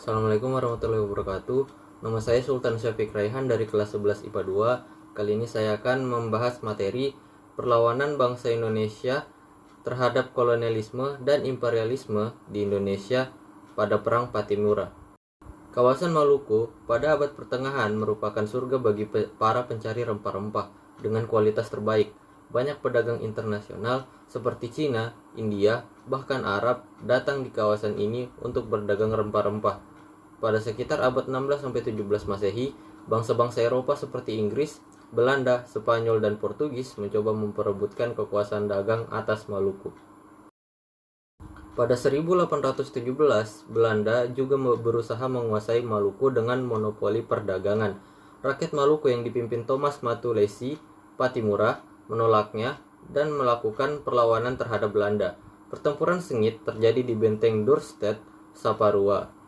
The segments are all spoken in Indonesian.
Assalamualaikum warahmatullahi wabarakatuh. Nama saya Sultan Syafiq Raihan dari kelas 11 IPA 2. Kali ini saya akan membahas materi perlawanan bangsa Indonesia terhadap kolonialisme dan imperialisme di Indonesia pada Perang Patimura. Kawasan Maluku pada abad pertengahan merupakan surga bagi para pencari rempah-rempah dengan kualitas terbaik. Banyak pedagang internasional seperti Cina, India, bahkan Arab datang di kawasan ini untuk berdagang rempah-rempah. Pada sekitar abad 16-17 Masehi, bangsa-bangsa Eropa seperti Inggris, Belanda, Spanyol, dan Portugis mencoba memperebutkan kekuasaan dagang atas Maluku. Pada 1817, Belanda juga berusaha menguasai Maluku dengan monopoli perdagangan. Rakyat Maluku yang dipimpin Thomas Matulesi Patimura menolaknya dan melakukan perlawanan terhadap Belanda. Pertempuran sengit terjadi di benteng Dorstad, Saparua.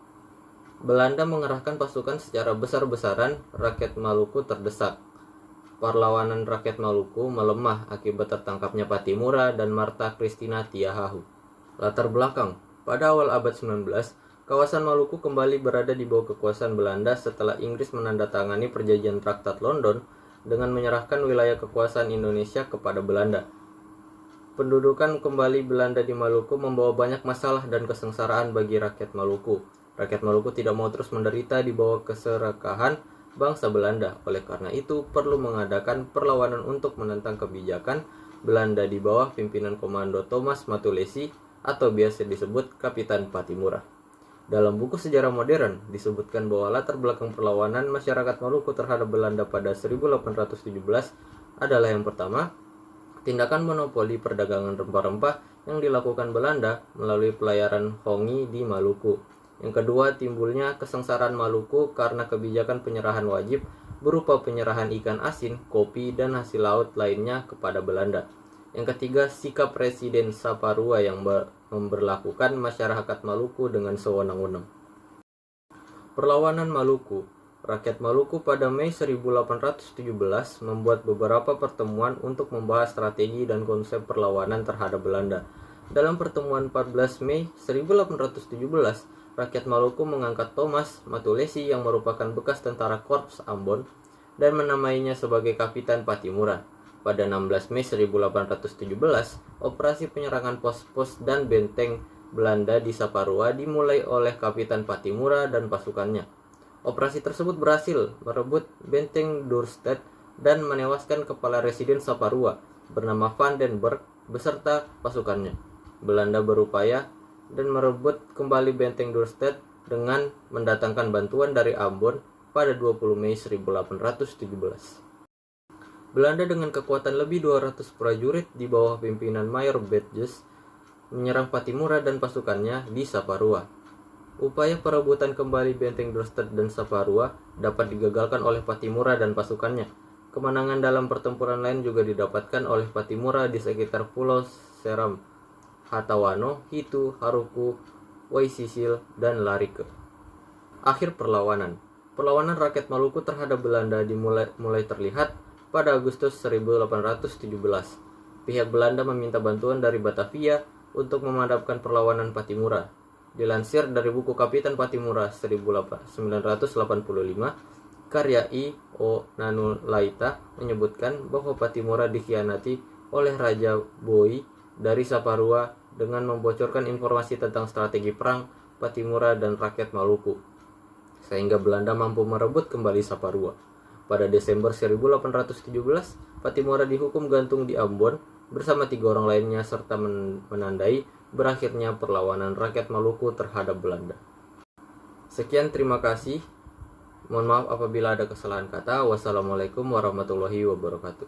Belanda mengerahkan pasukan secara besar-besaran, rakyat Maluku terdesak. Perlawanan rakyat Maluku melemah akibat tertangkapnya Patimura dan Marta Christina Tiahahu. Latar belakang, pada awal abad 19, kawasan Maluku kembali berada di bawah kekuasaan Belanda setelah Inggris menandatangani perjanjian Traktat London dengan menyerahkan wilayah kekuasaan Indonesia kepada Belanda. Pendudukan kembali Belanda di Maluku membawa banyak masalah dan kesengsaraan bagi rakyat Maluku. Rakyat Maluku tidak mau terus menderita di bawah keserakahan bangsa Belanda. Oleh karena itu, perlu mengadakan perlawanan untuk menentang kebijakan Belanda di bawah pimpinan Komando Thomas Matulesi atau biasa disebut Kapitan Patimura. Dalam buku sejarah modern disebutkan bahwa latar belakang perlawanan masyarakat Maluku terhadap Belanda pada 1817 adalah yang pertama, tindakan monopoli perdagangan rempah-rempah yang dilakukan Belanda melalui pelayaran Hongi di Maluku. Yang kedua, timbulnya kesengsaraan Maluku karena kebijakan penyerahan wajib berupa penyerahan ikan asin, kopi, dan hasil laut lainnya kepada Belanda. Yang ketiga, sikap Presiden Saparua yang memberlakukan masyarakat Maluku dengan sewenang-wenang. Perlawanan Maluku. Rakyat Maluku pada Mei 1817 membuat beberapa pertemuan untuk membahas strategi dan konsep perlawanan terhadap Belanda. Dalam pertemuan 14 Mei 1817, rakyat Maluku mengangkat Thomas Matulesi yang merupakan bekas tentara Korps Ambon dan menamainya sebagai Kapitan Patimura. Pada 16 Mei 1817, operasi penyerangan pos-pos dan benteng Belanda di Saparua dimulai oleh Kapitan Patimura dan pasukannya. Operasi tersebut berhasil merebut benteng Dorstad dan menewaskan kepala residen Saparua bernama Van den Berg beserta pasukannya. Belanda berupaya dan merebut kembali benteng Dorstad dengan mendatangkan bantuan dari Ambon pada 20 Mei 1817. Belanda dengan kekuatan lebih 200 prajurit di bawah pimpinan Mayor Badges menyerang Patimura dan pasukannya di Saparua. Upaya perebutan kembali benteng Dorstad dan Saparua dapat digagalkan oleh Patimura dan pasukannya. Kemenangan dalam pertempuran lain juga didapatkan oleh Patimura di sekitar Pulau Seram, Hatawano, Hitu, Haruku, Waisisil, dan Larike. Akhir perlawanan. Perlawanan rakyat Maluku terhadap Belanda mulai terlihat pada Agustus 1817. Pihak Belanda meminta bantuan dari Batavia untuk memadamkan perlawanan Patimura. Dilansir dari buku Kapitan Patimura 1985, karya I. O. Nanulaita menyebutkan bahwa Patimura dikhianati oleh Raja Boi dari Saparua dengan membocorkan informasi tentang strategi perang Patimura dan rakyat Maluku, sehingga Belanda mampu merebut kembali Saparua. Pada Desember 1817, Patimura dihukum gantung di Ambon bersama 3 orang lainnya serta menandai berakhirnya perlawanan rakyat Maluku terhadap Belanda. Sekian, terima kasih. Mohon maaf apabila ada kesalahan kata. Wassalamualaikum warahmatullahi wabarakatuh.